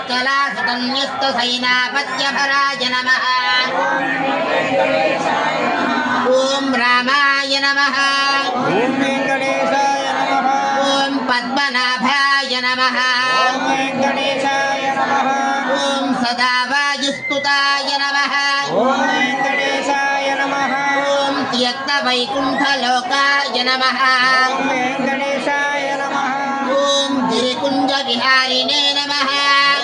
वत्सलासुतन्यस्तसैनापत्यभराय नमः। ॐ रामाय नमः। ॐ वेङ्कटेशाय नमः। ॐ पद्मनाभाय नमः। ॐ वेङ्कटेशाय नमः। ॐ सदा वायुस्तुताय नमः। ॐ वेङ्कटेशाय नमः। ॐ त्यक्तवैकुण्ठलोकाय नमः। ॐ वेङ्कटेशाय नमः। ॐ गिरिकुञ्जविहारिणे नमः।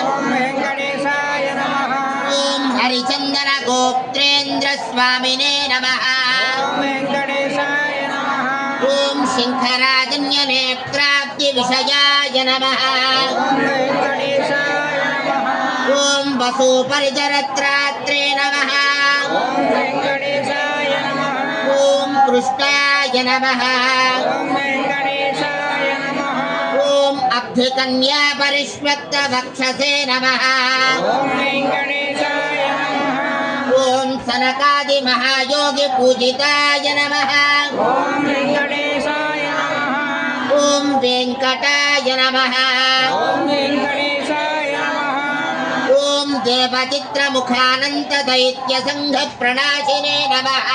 ॐ वेङ्कटेशाय नमः। ॐ हरिचन्दनगोत्रेन्द्रस्वामिने नमः। ॐ वेङ्कटेशाय नमः। ॐ शङ्खराजन्यनेत्राब्धिविषयाय नमः। ॐ वेङ्कटेशाय नमः। ॐ वसुपरिचरत्रात्रे नमः। ॐ वेङ्कटेशाय नमः। ॐ कृष्णाय नमः। ॐ वेङ्कटेशाय नमः। ॐ अब्धिकन्यापरिष्वक्तवक्षसे नमः। ॐ वेङ्कटेशाय नमः। ॐ सनकादिमहायोगिपूजिताय नमः। ॐ वेङ्कटेशाय नमः। ॐ वेङ्कटाय नमः। ॐ वेङ्कटेशाय नमः। ॐ देवचित्रमुखानन्तदैत्यसङ्घप्रणाशिने नमः।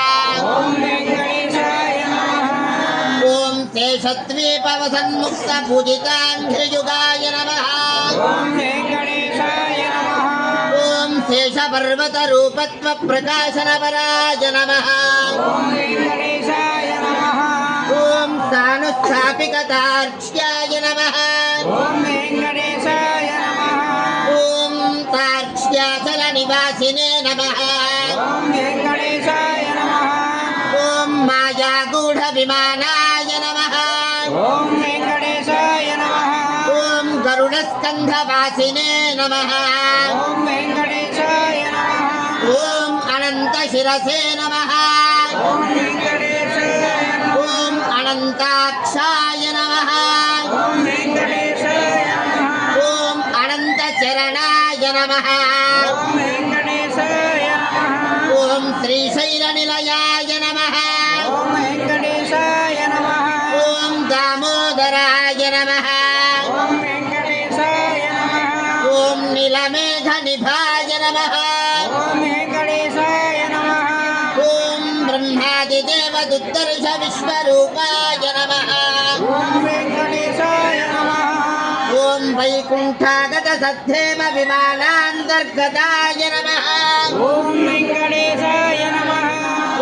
ॐ वेङ्कटेशाय नमः। ॐ शेषद्वीपवसन्मुक्तपूजिताङ्घ्रियुगाय नमः। ॐ वेङ्कटेशाय नमः। ॐ शेषपर्वतरूपत्वप्रकाशनपराय नमः। ॐ वेङ्कटेशाय नमः। ॐ सानुच्छापिकतार्क्ष्याय नमः। ॐ वेङ्कटेशाय नमः। ॐ तार्क्ष्याचलनिवासिने नमः। ॐ वेङ्कटेशाय नमः। ॐ मायागूढविमानाय नमः। ॐ वेङ्कटेशाय नमः। ॐ गरुडस्कन्धवासिने नमः। ॐ वेङ्कटेशाय नमः। ॐ अनन्तशिरसे नमः। ॐ वेङ्कटेशाय नमः। ॐ अनन्ताक्षाय नमः। ॐ वेङ्कटेशाय नमः। ॐ अनन्तचरणाय नमः। ॐ वेङ्कटेशाय नमः। ॐ श्रीशैलनिलयाय नमः। ॐ वेङ्कटेशाय नमः। ॐ दामोदराय नमः। ॐ वेङ्कटेशाय नमः। ॐ नीलमेघनिभाय नमः। ॐ वेङ्कटेशाय नमः। ॐ ब्रह्मादिदेवदुत्तर्ष विश्वरूपाय नमः। ॐ वेङ्कटेशाय नमः। ॐ वैकुण्ठागतसद्धेम विमानान्तर्गताय नमः। ॐ वेङ्कटेशाय नमः।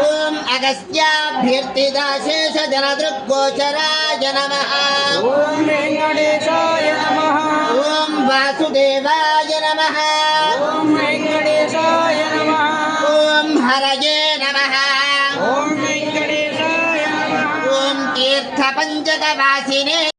ॐ अगस्त्याभ्यर्थिदाशेषजनदृग्गोचराय नमः। ॐ वेङ्कटेशाय नमः। ॐ वासुदेवाय नमः। ॐ वेङ्कटेशाय नमः। ॐ हरये नमः। ॐ वेङ्कटेशाय नमः। ॐ तीर्थपञ्चकवासिने